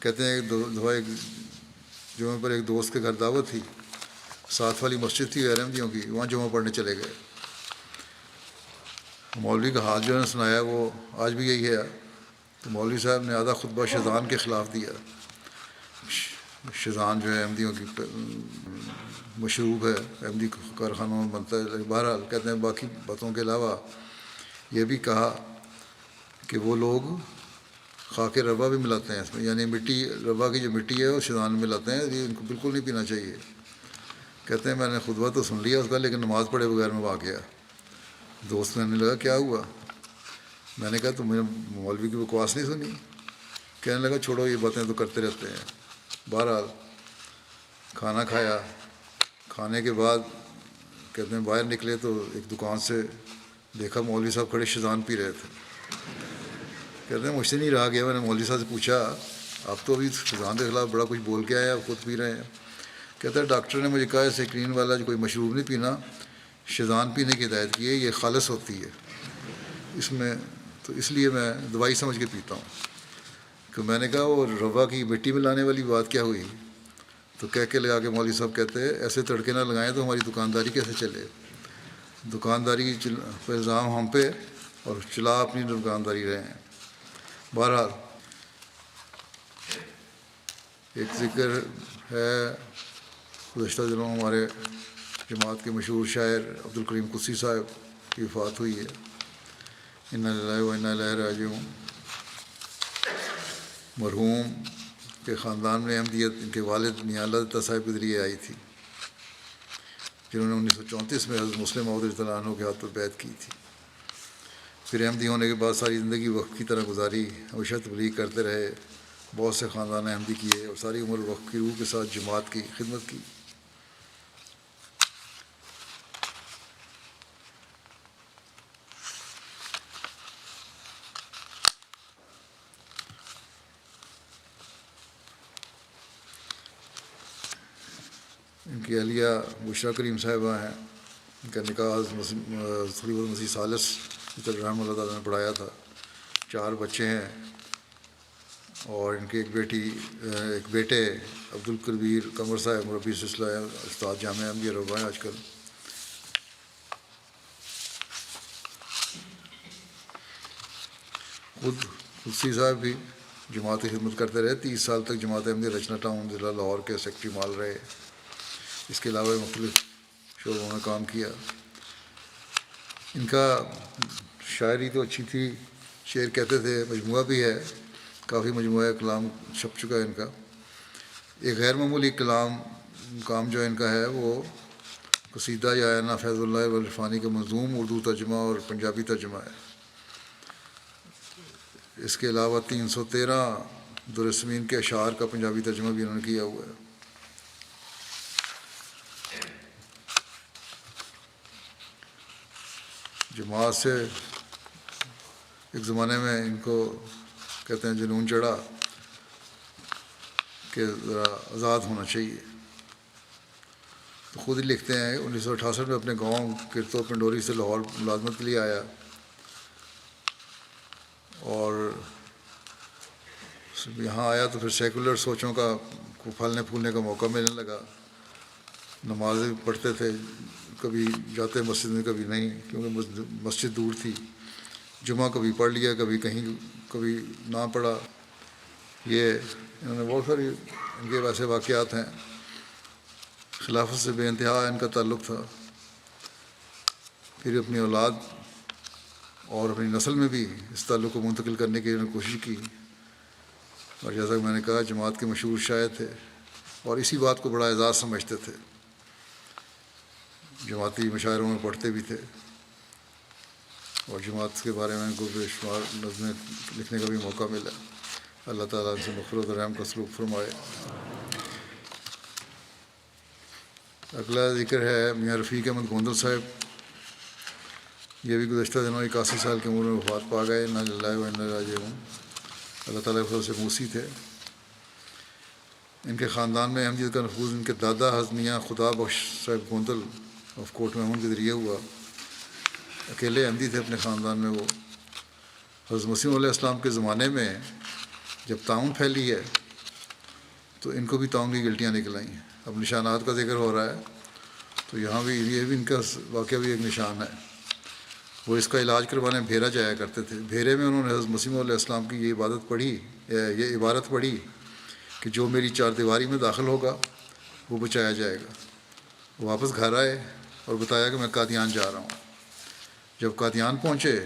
کہتے ہیں ایک دفعہ ایک جمعے پر ایک دوست کے گھر دعوت تھی، ساتھ والی مسجد تھی احمدیوں کی، وہاں جمعہ پڑھنے چلے گئے۔ مولوی کا حال جو ہے سنایا وہ آج بھی یہی ہے۔ تو مولوی صاحب نے آدھا خطبہ شیطان کے خلاف دیا۔ شیطان جو ہے احمدیوں کی مشروب ہے، احمدی کارخانوں میں بنتا ہے۔ بہرحال کہتے ہیں باقی باتوں کے علاوہ یہ بھی کہا کہ وہ لوگ خاک ربا بھی ملاتے ہیں اس میں، یعنی مٹی ربا کی جو مٹی ہے وہ شیطان میں ملاتے ہیں، یہ ان کو بالکل نہیں پینا چاہیے۔ کہتے ہیں میں نے خطبہ تو سن لیا اس کا، لیکن نماز پڑھے بغیر میں وہاں گیا۔ دوست کہنے لگا کیا ہوا؟ میں نے کہا تم نے مولوی کی بکواس نہیں سنی؟ کہنے لگا چھوڑو یہ باتیں تو کرتے رہتے ہیں۔ بہرحال کھانا کھایا، کھانے کے بعد کہتے ہیں باہر نکلے تو ایک دکان سے دیکھا مولوی صاحب کھڑے شیطان پی رہے تھے۔ کہتے ہیں مجھ سے نہیں رہا گیا، میں نے مولوی صاحب سے پوچھا آپ تو ابھی شیطان کے خلاف بڑا کچھ بول کے آئے، آپ خود پی رہے ہیں۔ کہتا ہے ڈاکٹر نے مجھے کہا ہے سکرین والا جو کوئی مشروب نہیں پینا، شیطان پینے کی ہدایت کی ہے، یہ خالص ہوتی ہے اس میں، تو اس لیے میں دوائی سمجھ کے پیتا ہوں۔ کہ میں نے کہا وہ روا کی مٹی میں لانے والی بات کیا ہوئی؟ تو کہہ کے لگا کے مولوی صاحب کہتے ہیں ایسے تڑکے نہ لگائیں تو ہماری دکانداری کیسے چلے؟ دکانداری پہ الزام ہم پہ اور چلا اپنی دکانداری رہے ہیں۔ بہرحال ایک ذکر ہے، گزشتہ دنوں ہمارے جماعت کے مشہور شاعر عبدالکریم قدسی صاحب کی وفات ہوئی ہے۔ انا للہ و انا الیہ راجعون۔ مرحوم کے خاندان میں احمدیت ان کے والد میاں اللہ دتہ صاحب کے ذریعے آئی تھی، جنہوں نے 1934 میں حضرت مسلم موعود رضی اللہ عنہ کے ہاتھ پر بیعت کی تھی۔ پھر احمدی ہونے کے بعد ساری زندگی وقف کی طرح گزاری، ہمیشہ تبلیغ کرتے رہے، بہت سے خاندان احمدی کیے اور ساری عمر وقف کی روح کے ساتھ جماعت کی خدمت کی۔ ان کی اہلیہ بشریٰ کریم صاحبہ ہیں، ان کا نکاح خلیفۃ المسیح ثالث رحمہ اللہ تعالیٰ نے پڑھایا تھا۔ 4 بچے ہیں اور ان کی ایک بیٹے عبدالکبیر قمر صاحب مربی سلسلہ ہے، استاد جامعہ احمدیہ ربا ہیں آج کل۔ خود قدسی صاحب بھی جماعت کی خدمت کرتے رہے، 30 سال تک جماعت احمدیہ رچنا ٹاؤن ضلع لاہور کے سیکٹری مال رہے۔ اس کے علاوہ مختلف شعبوں میں کام کیا۔ ان کا شاعری تو اچھی تھی، شعر کہتے تھے، مجموعہ بھی ہے، کافی مجموعہ کلام چھپ چکا ہے ان کا۔ ایک غیر معمولی کام جو ان کا ہے وہ قصیدہ یا آئینہ فیض اللہ والعرفانی کا منظوم اردو ترجمہ اور پنجابی ترجمہ ہے۔ اس کے علاوہ 313 درسمین کے اشعار کا پنجابی ترجمہ بھی انہوں نے کیا ہوا ہے۔ جماعت سے ایک زمانے میں ان کو کہتے ہیں جنون چڑھا کہ ذرا آزاد ہونا چاہیے، تو خود ہی لکھتے ہیں 1968 میں اپنے گاؤں کرتو پنڈوری سے لاہور ملازمت کے لیے آیا، اور یہاں آیا تو پھر سیکولر سوچوں کا پھلنے پھولنے کا موقع ملنے لگا۔ نمازیں پڑھتے تھے، کبھی جاتے مسجد میں کبھی نہیں، کیونکہ مسجد دور تھی۔ جمعہ کبھی پڑھ لیا، کبھی کہیں، کبھی نہ پڑھا۔ یہ انہوں نے بہت ساری ان کے ویسے واقعات ہیں۔ خلافت سے بے انتہا ان کا تعلق تھا۔ پھر اپنی اولاد اور اپنی نسل میں بھی اس تعلق کو منتقل کرنے کی انہوں نے کوشش کی، اور جیسا کہ میں نے کہا جماعت کے مشہور شاعر تھے اور اسی بات کو بڑا اعزاز سمجھتے تھے۔ جماعتی مشاعروں میں پڑھتے بھی تھے اور جماعت کے بارے میں ان کو بے شمار نظمیں لکھنے کا بھی موقع ملا۔ اللہ تعالیٰ ان سے مغفرت و رحم کا سلوک فرمائے۔ اگلا ذکر ہے میاں رفیق احمد گوندل صاحب۔ یہ بھی گزشتہ دنوں 81 سال کی عمر میں وفات پا گئے۔ انا للہ و انا الیہ راجعون۔ اللہ تعالیٰ کے فضل سے موسی تھے۔ ان کے خاندان میں احمدیت کا نفوذ ان کے دادا حضرت میاں خدا بخش صاحب گوندل آف کوٹ محمود کے ذریعے ہوا۔ اکیلے احمدی تھے اپنے خاندان میں وہ۔ حضرت مسیح علیہ السلام کے زمانے میں جب طاعون پھیلی ہے تو ان کو بھی تعاون کی گلٹیاں نکل آئیں. اب نشانات کا ذکر ہو رہا ہے تو یہاں بھی یہ بھی ان کا واقعہ بھی ایک نشان ہے. وہ اس کا علاج کروانے بھیرا جایا کرتے تھے. بھیرے میں انہوں نے حضرت مسیح علیہ السلام کی یہ عبارت پڑھی کہ جو میری چار دیواری میں داخل ہوگا وہ بچایا جائے گا. وہ واپس گھر آئے اور بتایا کہ میں قادیان جا رہا ہوں. جب قادیان پہنچے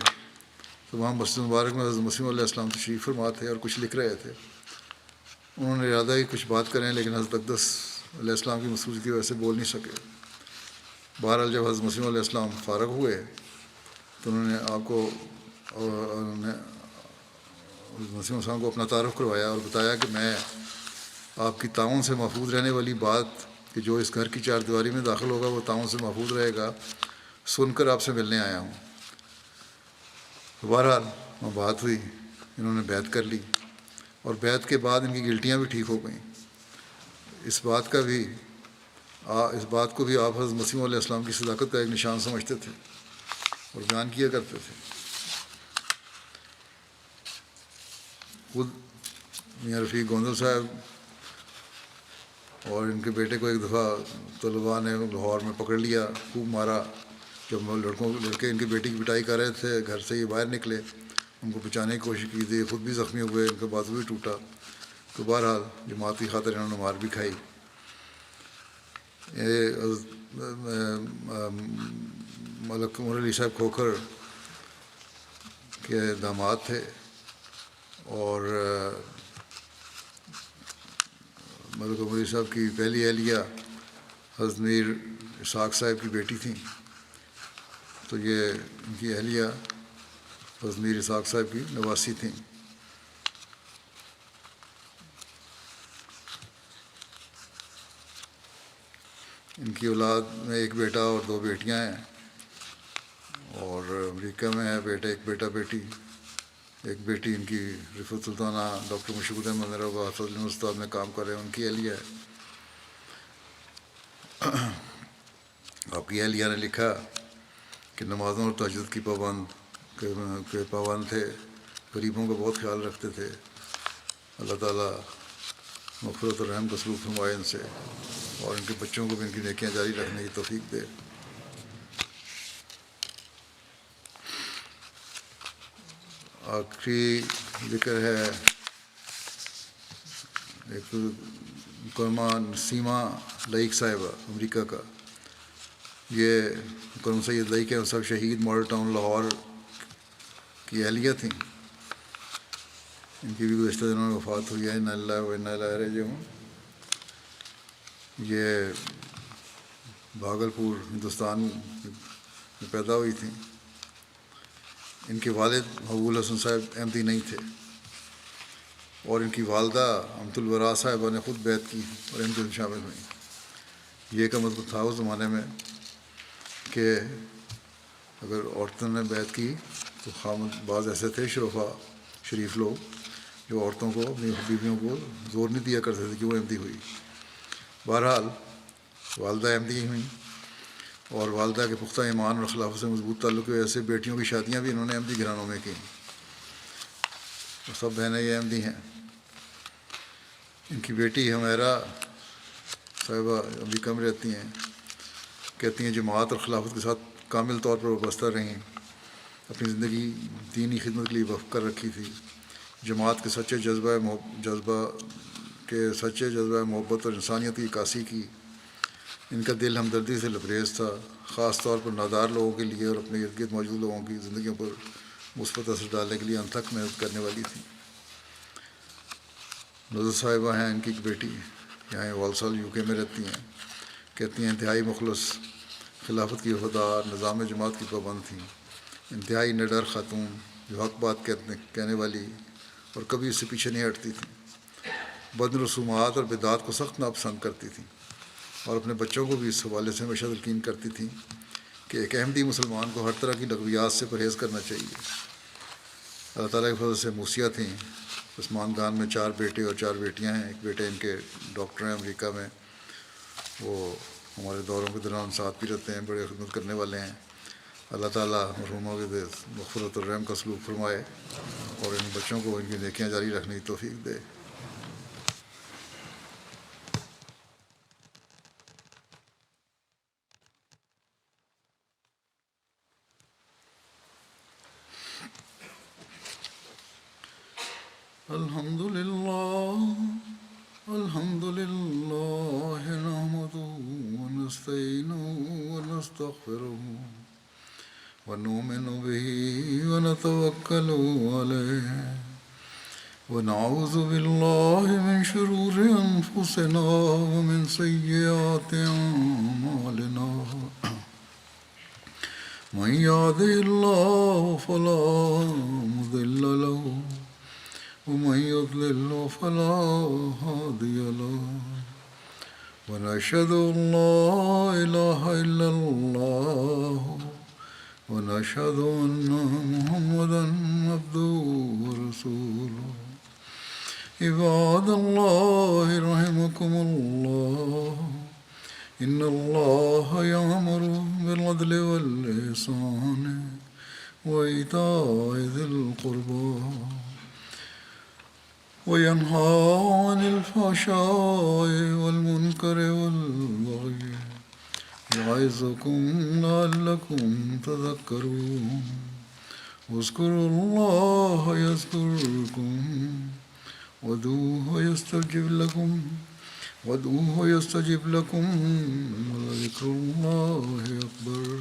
تو وہاں مسجد مبارک میں حضرت مسیح علیہ السلام تشریف فرما تھے اور کچھ لکھ رہے تھے. انہوں نے ارادہ ہی کچھ بات کریں لیکن حضرت اقدس علیہ السلام کی مصروفیت کی وجہ سے بول نہیں سکے. بہرحال جب حضرت مسیح علیہ السلام فارغ ہوئے تو انہوں نے آپ کو مسیح علیہ السلام کو اپنا تعارف کروایا اور بتایا کہ میں آپ کی تعاون سے محفوظ رہنے والی بات کہ جو اس گھر کی چار دیواری میں داخل ہوگا وہ تعاون سے محفوظ رہے گا سن کر آپ سے ملنے آیا ہوں. بہرحال وہ بات ہوئی, انہوں نے بیعت کر لی اور بیعت کے بعد ان کی گلٹیاں بھی ٹھیک ہو گئیں. اس بات کو بھی آپ حضرت مسیح علیہ السلام کی صداقت کا ایک نشان سمجھتے تھے اور بیان کیا کرتے تھے. خود میاں رفیق گوندل صاحب اور ان کے بیٹے کو ایک دفعہ طلباء نے لاہور میں پکڑ لیا, خوب مارا. جب لڑکے ان کی بیٹی کی پٹائی کر رہے تھے گھر سے یہ باہر نکلے, ان کو بچانے کی کوشش کی تھی, خود بھی زخمی ہوئے, ان کا بازو بھی ٹوٹا. تو بہرحال جماعت کی خاطر انہوں نے مار بھی کھائی. ملک عمر علی صاحب کھوکھر کے داماد تھے اور ملک عمر علی صاحب کی پہلی اہلیہ حضرت میر اسحاق صاحب کی بیٹی تھیں. تو یہ ان کی اہلیہ حضرت میر اسحاق صاحب کی نواسی تھیں. ان کی اولاد میں ایک بیٹا اور دو بیٹیاں ہیں اور امریکہ میں ہے ایک بیٹا بیٹی. ایک بیٹی ان کی رفعت سلطانہ ڈاکٹر مشہور احمد مرحبا فضل استاد میں کام کر رہے ہیں, ان کی اہلیہ ہے. آپ کی اہلیہ نے لکھا کہ نمازوں اور تہجد کی پابند تھے, غریبوں کا بہت خیال رکھتے تھے. اللہ تعالیٰ مغفرت اور رحم کا سلوک فرمائے ان سے اور ان کے بچوں کو بھی ان کی نیکیاں جاری رکھنے کی توفیق دے. آخری ذکر ہے ایک مکرمہ نسیمہ لائق صاحبہ امریکہ کا. یہ مکرم سید لائق صاحب شہید ماڈل ٹاؤن لاہور کی اہلیہ تھیں. ان کی بھی گزشتہ دنوں میں وفات ہوئی ہے. انا للہ و انا الیہ راجعون. یہ بھاگلپور ہندوستان میں پیدا ہوئی تھیں. ان کے والد محبوب الحسن صاحب احمدی نہیں تھے اور ان کی والدہ امت الورا صاحبہ نے خود بیعت کی اور احمدی میں شامل ہوئیں. یہ کا مطلب تھا اس زمانے میں کہ اگر عورتوں نے بیعت کی تو خامد بعض ایسے تھے شرفا شریف لوگ جو عورتوں کو اپنی بیویوں کو زور نہیں دیا کرتے تھے کہ وہ احمدی ہوئی. بہرحال والدہ احمدی ہوئیں اور والدہ کے پختہ ایمان اور خلافت سے مضبوط تعلق کی وجہ سے بیٹیوں کی شادیاں بھی انہوں نے احمدی گھرانوں میں کیں. سب بہنیں یہ احمدی ہیں. ان کی بیٹی حمیرہ صاحبہ امریکہ میں رہتی ہیں. کہتی ہیں جماعت اور خلافت کے ساتھ کامل طور پر وابستہ رہیں. اپنی زندگی دینی خدمت کے لیے وقف کر رکھی تھی. جماعت کے سچے جذبہ محبت اور انسانیت کی عکاسی کی. ان کا دل ہمدردی سے لبریز تھا, خاص طور پر نادار لوگوں کے لیے اور اپنے ارد گرد موجود لوگوں کی زندگیوں پر مثبت اثر ڈالنے کے لیے انتھک محنت کرنے والی تھی. نظر صاحبہ ہیں ان کی ایک بیٹی, یہاں والسال UK میں رہتی ہیں. کہتی ہیں انتہائی مخلص, خلافت کی وفادار, نظام جماعت کی پابند تھیں. انتہائی نڈر خاتون جو حق بات کہنے والی اور کبھی اس سے پیچھے نہیں ہٹتی تھیں. بد رسومات اور بدعات کو سخت ناپسند کرتی تھیں اور اپنے بچوں کو بھی اس حوالے سے ہمیشہ تلقین کرتی تھیں کہ ایک احمدی مسلمان کو ہر طرح کی لغویات سے پرہیز کرنا چاہیے. اللہ تعالیٰ کی فضل سے موسیہ تھیں. عثمان خان میں 4 بیٹے اور 4 بیٹیاں ہیں. ایک بیٹے ان کے ڈاکٹر ہیں امریکہ میں, وہ ہمارے دوروں کے دوران ساتھ بھی رہتے ہیں, بڑے خدمت کرنے والے ہیں. اللہ تعالیٰ مرحوموں کے مغفرت اور رحم کا سلوک فرمائے اور ان بچوں کو ان کی نیکیاں جاری رکھنے کی توفیق دے. لله الحمد لله نحمده ونستعينه ونستغفره ونؤمن به ونتوكل عليه ونعوذ بالله من شرور أنفسنا ومن سيئات أعمالنا من يهده الله فلا مضل له ومن يضلل فلا هادي له ونشهد أن لا إله إلا الله ونشهد أن محمدا عبده ورسوله عباد الله رحمكم الله إن الله يأمر بالعدل والإحسان وإيتاء ذي القربى وينهى عن الفحشاء والمنكر والبغي يعظكم لعلكم تذكرون واذكروا الله يذكركم وادعوه يستجب لكم ولذكر الله أكبر